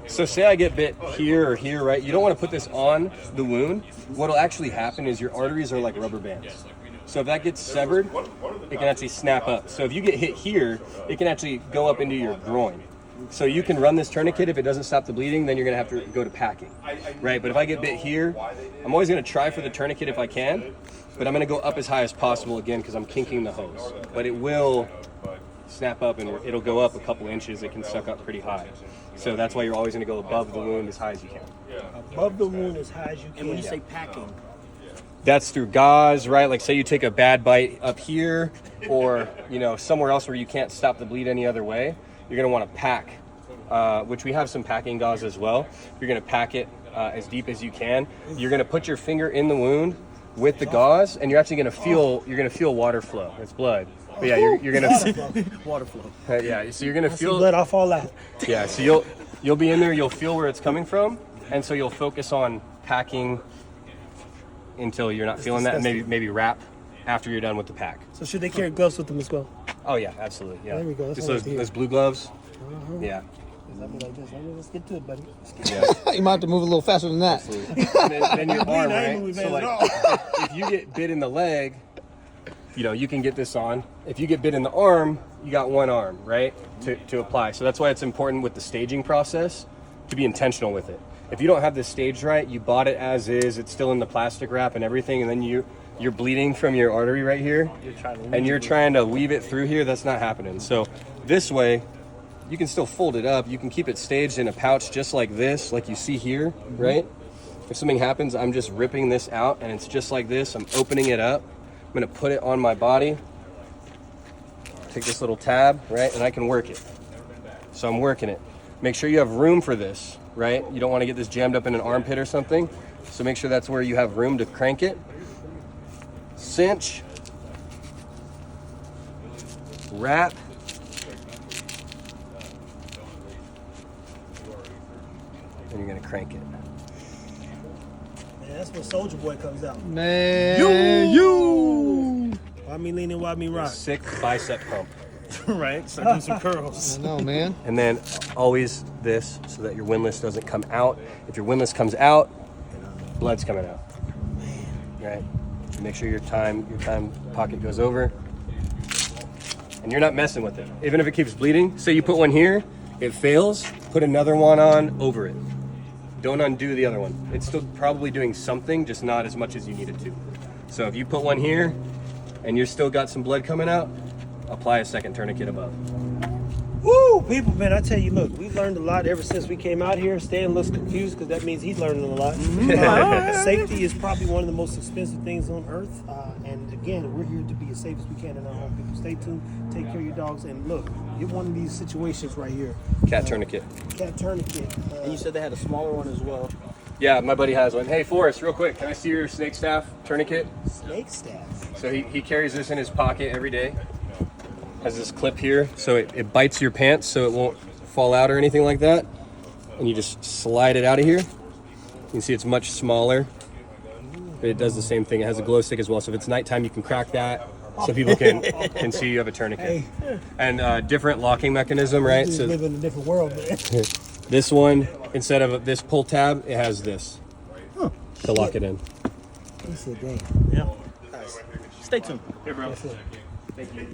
So say I get bit here or here, right? You don't want to put this on the wound. What'll actually happen is your arteries are like rubber bands. So if that gets severed, it can actually snap up. So if you get hit here, it can actually go up into your groin. So you can run this tourniquet. If it doesn't stop the bleeding, then you're gonna have to go to packing, right? But if I get bit here, I'm always gonna try for the tourniquet if I can, but I'm gonna go up as high as possible again because I'm kinking the hose. But it will snap up and it'll go up a couple inches. It can suck up pretty high. So that's why you're always gonna go above the wound as high as you can. Above the wound as high as you can. And when you say packing, That's through gauze, right? Like say you take a bad bite up here or, you know, somewhere else where you can't stop the bleed any other way, you're gonna wanna pack, which we have some packing gauze as well. You're gonna pack it as deep as you can. You're gonna put your finger in the wound with the gauze and you're actually gonna feel water flow. It's blood. But yeah, you're gonna water flow. yeah, so you're gonna I see feel blood off all out. yeah, so you'll be in there, you'll feel where it's coming from, and so you'll focus on packing until you're not feeling that, and maybe wrap after you're done with the pack. So should they carry gloves with them as well? Oh yeah, absolutely. Yeah. There we go. That's Just what I like those to blue gloves. Yeah. I'll be like this. Let's get to it, buddy. Yeah. You might have to move a little faster than that. And then your arm, I ain't right? moving So fast like, at all. if you get bit in the leg, you know, you can get this on. If you get bit in the arm, you got one arm, right, to apply. So that's why it's important with the staging process to be intentional with it. If you don't have this staged right, you bought it as is, it's still in the plastic wrap and everything, and then you're bleeding from your artery right here, and you're trying to weave it through here, that's not happening. So this way, you can still fold it up. You can keep it staged in a pouch just like this, like you see here, right? If something happens, I'm just ripping this out, and it's just like this. I'm opening it up. I'm gonna put it on my body, take this little tab, right, and I can work it. So I'm working it. Make sure you have room for this, right? You don't want to get this jammed up in an armpit or something. So make sure that's where you have room to crank it. Cinch. Wrap. And you're gonna crank it. Man, that's when Soldier Boy comes out. Man, you. Why me leaning, why me rock? Sick bicep pump. Right, so do some curls. I know, man. And then always this so that your windlass doesn't come out. If your windlass comes out, blood's coming out. Right? Make sure your time pocket goes over. And you're not messing with it. Even if it keeps bleeding, say you put one here, it fails, put another one on over it. Don't undo the other one. It's still probably doing something, just not as much as you need it to. So if you put one here and you're still got some blood coming out, apply a second tourniquet above. Woo, people, man, I tell you, look, we've learned a lot ever since we came out here. Stan looks confused because that means he's learning a lot. Safety is probably one of the most expensive things on earth. And again, we're here to be as safe as we can in our home. People, stay tuned, take care of your dogs, and look, you're one of these situations right here. Cat tourniquet. Cat tourniquet. and you said they had a smaller one as well. Yeah, my buddy has one. Hey, Forrest, real quick, can I see your snake staff tourniquet? Snake staff. So he carries this in his pocket every day. Has this clip here, so it bites your pants so it won't fall out or anything like that. And you just slide it out of here. You can see it's much smaller, but it does the same thing. It has a glow stick as well, so if it's nighttime, you can crack that so people can see you have a tourniquet. Hey. And different locking mechanism, right? You So live in a different world, man. this one, instead of this pull tab, it has this to lock it in. He said, damn. Yeah. Stay tuned. Here, bro. That's it. Thank you.